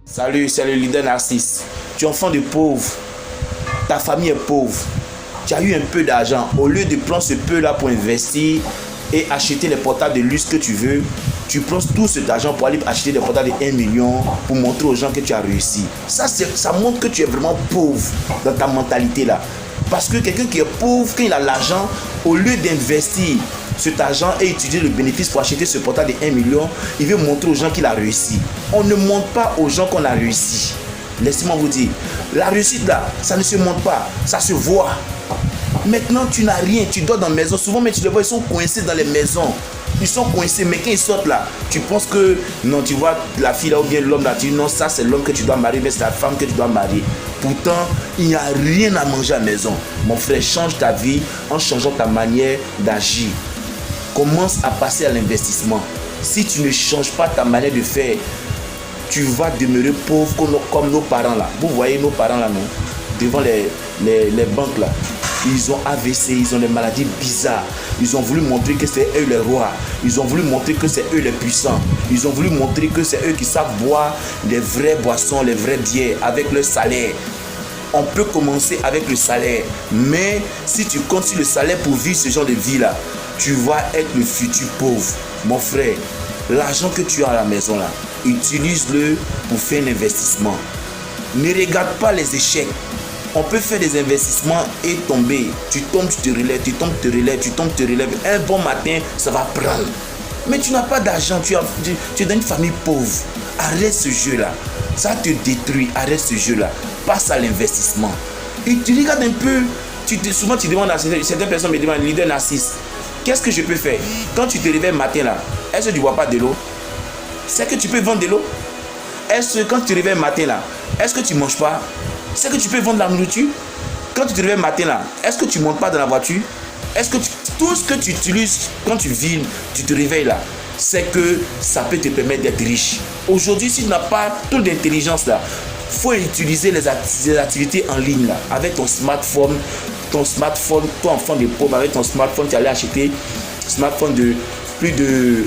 Salut, c'est le leader Narcisse. Tu es enfant de pauvre. Ta famille est pauvre. Tu as eu un peu d'argent. Au lieu de prendre ce peu-là pour investir et acheter les portables de luxe que tu veux, tu prends tout cet argent pour aller acheter des portables de 1 million pour montrer aux gens que tu as réussi. Ça montre que tu es vraiment pauvre dans ta mentalité là. Parce que quelqu'un qui est pauvre, quand il a l'argent, au lieu d'investir cet argent et utiliser le bénéfice pour acheter ce portable de 1 million, il veut montrer aux gens qu'il a réussi. On ne montre pas aux gens qu'on a réussi. Laissez-moi vous dire, la réussite là, ça ne se montre pas, ça se voit. Maintenant, tu n'as rien, tu dors dans la maison. Souvent, mais tu les vois, ils sont coincés dans les maisons. Ils sont coincés, mais quand ils sortent là, tu penses que non, tu vois la fille là ou bien l'homme là, tu dis non, ça c'est l'homme que tu dois marier, mais c'est la femme que tu dois marier. Pourtant, il n'y a rien à manger à la maison. Mon frère, change ta vie en changeant ta manière d'agir. Commence à passer à l'investissement. Si tu ne changes pas ta manière de faire, tu vas demeurer pauvre comme nos parents là. Vous voyez nos parents là, non? Devant les banques là. Ils ont AVC, ils ont des maladies bizarres. Ils ont voulu montrer que c'est eux les rois. Ils ont voulu montrer que c'est eux les puissants. Ils ont voulu montrer que c'est eux qui savent boire les vraies boissons, les vraies bières avec leur salaire. On peut commencer avec le salaire. Mais si tu comptes sur le salaire pour vivre ce genre de vie-là, tu vas être le futur pauvre. Mon frère, l'argent que tu as à la maison là, utilise-le pour faire un investissement. Ne regarde pas les échecs. On peut faire des investissements et tomber. Tu tombes, tu te relèves, tu tombes, tu te relèves, tu tombes, tu te relèves. Un bon matin, ça va prendre. Mais tu n'as pas d'argent, tu es dans une famille pauvre. Arrête ce jeu-là. Ça te détruit. Arrête ce jeu-là. Passe à l'investissement. Et tu regardes un peu. Souvent, tu demandes à certaines personnes me demandent, leader Narcisse, qu'est-ce que je peux faire? Quand tu te réveilles le matin, là, est-ce que tu ne bois pas de l'eau? C'est que tu peux vendre de l'eau? Est-ce que quand tu te réveilles le matin, là, est-ce que tu ne manges pas? C'est que tu peux vendre la nourriture. Quand tu te réveilles le matin là, est-ce que tu ne montes pas dans la voiture? Est-ce que tout ce que tu utilises quand tu vis, tu te réveilles là, c'est que ça peut te permettre d'être riche. Aujourd'hui, si tu n'as pas toute l'intelligence là, il faut utiliser les activités en ligne là, avec ton smartphone, toi enfant de pauvre, avec ton smartphone, tu allais acheter un smartphone de plus de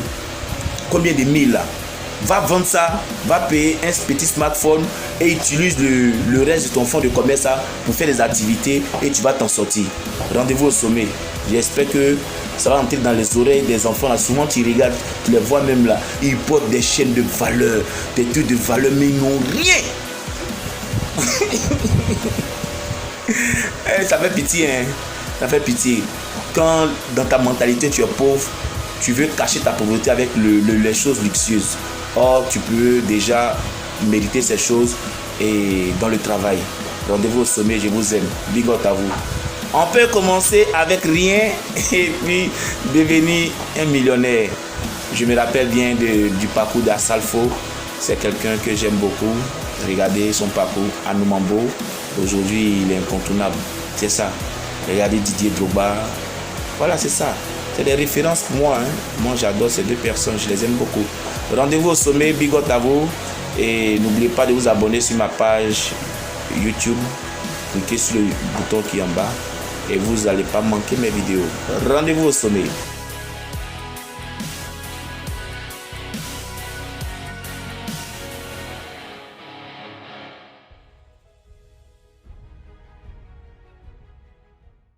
combien de mille là. Va vendre ça, va payer un petit smartphone et utilise le reste de ton fonds de commerce pour faire des activités et tu vas t'en sortir. Rendez-vous au sommet. J'espère que ça va entrer dans les oreilles des enfants. Là. Souvent tu regardes, tu les vois même là, ils portent des chaînes de valeur, des trucs de valeur, mais ils n'ont rien. Ça fait pitié, hein. Ça fait pitié. Quand dans ta mentalité tu es pauvre, tu veux cacher ta pauvreté avec les choses luxueuses. Or, tu peux déjà mériter ces choses et dans le travail. Rendez-vous au sommet, je vous aime. Big up à vous. On peut commencer avec rien et puis devenir un millionnaire. Je me rappelle bien du parcours d'Assalfo. C'est quelqu'un que j'aime beaucoup. Regardez son parcours à Noumambo. Aujourd'hui, il est incontournable. C'est ça. Regardez Didier Drogba. Voilà, c'est ça. C'est des références pour moi. Moi, j'adore ces deux personnes. Je les aime beaucoup. Rendez-vous au sommet. Big up à vous. Et n'oubliez pas de vous abonner sur ma page YouTube. Cliquez sur le bouton qui est en bas. Et vous n'allez pas manquer mes vidéos. Rendez-vous au sommet.